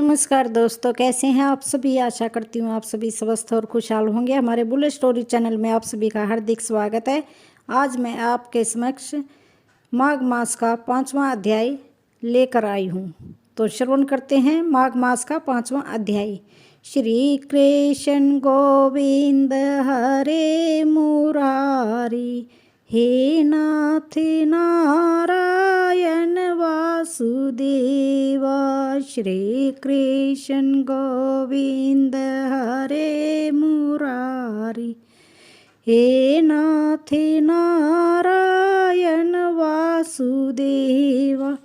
नमस्कार दोस्तों, कैसे हैं आप सभी। आशा करती हूँ आप सभी स्वस्थ और खुशहाल होंगे। हमारे बुलेट स्टोरी चैनल में आप सभी का हार्दिक स्वागत है। आज मैं आपके समक्ष माघ मास का 5वां अध्याय लेकर आई हूँ। तो श्रवण करते हैं माघ मास का 5वां अध्याय। श्री कृष्ण गोविंद हरे मुरारी, हे नाथ नारायण वासुदेवा। श्री कृष्ण गोविंद हरे मुरारी, हे नाथ नारायण वासुदेवा।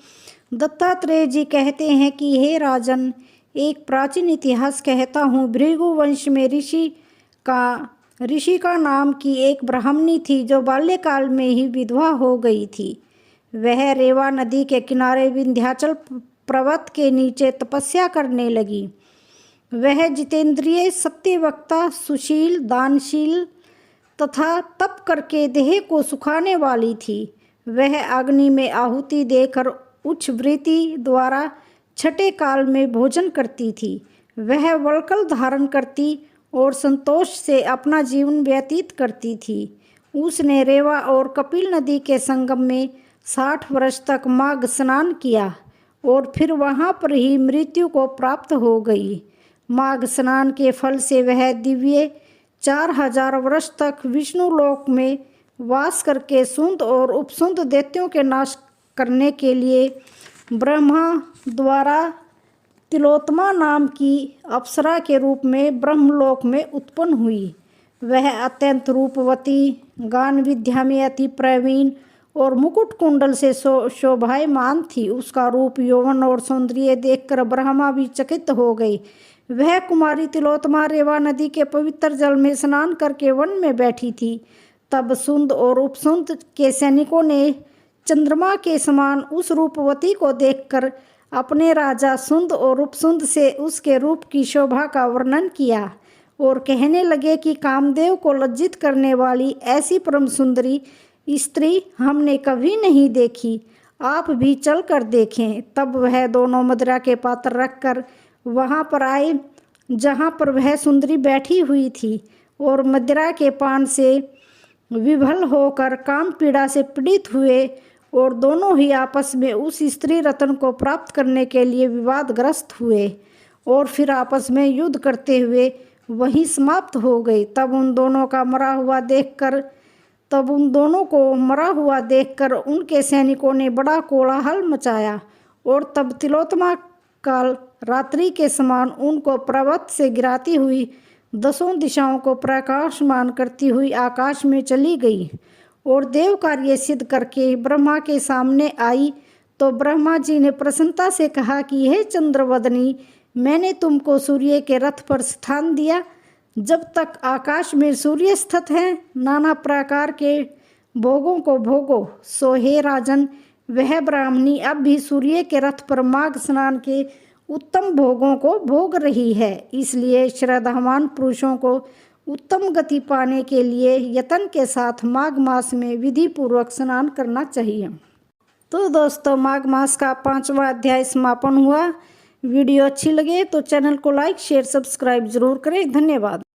दत्तात्रेय जी कहते हैं कि हे राजन, एक प्राचीन इतिहास कहता हूँ। भृगु वंश में ऋषि का नाम की एक ब्राह्मणी थी जो बाल्यकाल में ही विधवा हो गई थी। वह रेवा नदी के किनारे विंध्याचल पर्वत के नीचे तपस्या करने लगी। वह जितेंद्रिय, सत्यवक्ता, सुशील, दानशील तथा तप करके देह को सुखाने वाली थी। वह अग्नि में आहुति देकर उच्च वृत्ति द्वारा छठे काल में भोजन करती थी। वह वल्कल धारण करती और संतोष से अपना जीवन व्यतीत करती थी। उसने रेवा और कपिल नदी के संगम में 60 वर्ष तक माघ स्नान किया और फिर वहाँ पर ही मृत्यु को प्राप्त हो गई। माघ स्नान के फल से वह दिव्य 4000 वर्ष तक विष्णु लोक में वास करके सुंद और उपसुंद दैत्यों के नाश करने के लिए ब्रह्मा द्वारा तिलोत्तमा नाम की अप्सरा के रूप में ब्रह्मलोक में उत्पन्न हुई। वह अत्यंत रूपवती, गान विद्या में अति प्रवीण और मुकुट कुंडल से शोभायमान थी। उसका रूप, यौवन और सौंदर्य देखकर ब्रह्मा भी चकित हो गए। वह कुमारी तिलोत्तमा रेवा नदी के पवित्र जल में स्नान करके वन में बैठी थी। तब सुंद और उपसुंद के सैनिकों ने चंद्रमा के समान उस रूपवती को देखकर अपने राजा सुंद और उपसुंद से उसके रूप की शोभा का वर्णन किया और कहने लगे कि कामदेव को लज्जित करने वाली ऐसी परम सुंदरी स्त्री हमने कभी नहीं देखी, आप भी चल कर देखें। तब वह दोनों मदिरा के पात्र रखकर वहाँ पर आए जहाँ पर वह सुंदरी बैठी हुई थी और मदिरा के पान से विभल होकर काम पीड़ा से पीड़ित हुए और दोनों ही आपस में उस स्त्री रत्न को प्राप्त करने के लिए विवादग्रस्त हुए और फिर आपस में युद्ध करते हुए वहीं समाप्त हो गए। तब उन दोनों को मरा हुआ देखकर उनके सैनिकों ने बड़ा कोलाहल मचाया और तब तिलोत्तमा काल रात्रि के समान उनको पर्वत से गिराती हुई 10 दिशाओं को प्रकाशमान करती हुई आकाश में चली गई और देव कार्य सिद्ध करके ब्रह्मा के सामने आई। तो ब्रह्मा जी ने प्रसन्नता से कहा कि हे चंद्रवदनी, मैंने तुमको सूर्य के रथ पर स्थान दिया। जब तक आकाश में सूर्य स्थित है, नाना प्रकार के भोगों को भोगो। सो हे राजन, वह ब्राह्मणी अब भी सूर्य के रथ पर माघ स्नान के उत्तम भोगों को भोग रही है। इसलिए श्रद्धावान पुरुषों को उत्तम गति पाने के लिए यत्न के साथ माघ मास में विधि पूर्वक स्नान करना चाहिए। तो दोस्तों, माघ मास का 5वां अध्याय समापन हुआ। वीडियो अच्छी लगे तो चैनल को लाइक, शेयर, सब्सक्राइब जरूर करें। धन्यवाद।